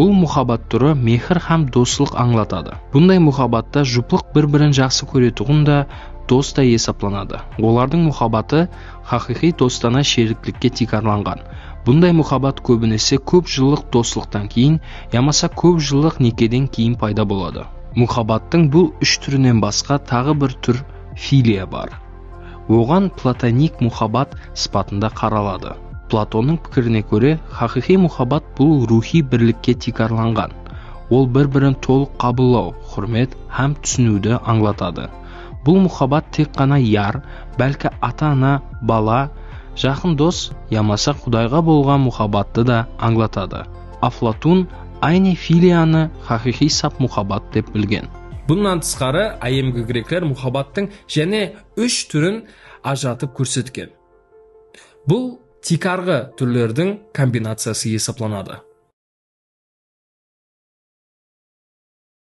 Бұл мұхаббат түрі мехір һәм достық аңлатады. Бұндай мұхаббатта жұплық бір-бірін жақсы көретұғын да дос та есептелінеді. Олардың мұхаббаты хақиқи достана шеріктікке тикарланған. Бұндай мұхаббат көбінесе көп жылдық достықтан кейін, ямаса көп жылдық некеден кейін пайда болады. Мұхаббаттың бұл үш түрінен басқа тағы бір түр филия бар. Оған платоник мұхаббат сипатында қаралады. Платонның пікіріне көре, хақиқи мұхаббат бұл рухи бірлікке тикарланған. Ол бір-бірін толық қабылдау, құрмет һәм түсінуді аңлатады. Бұл мұхаббат тек қана яр, бәлкі ата-ана, бала, жақын дос, ямаса Құдайға болған мұхаббатты да аңлатады. Афлатун айне филияны хақиқи сап мұхаббат деп білген. Бұнан тысқары айемгі гректер мұхаббаттың және үш түрін ажыратып көрсеткен. Бұл тикарғы түрлердің комбинациясы есептелінеді.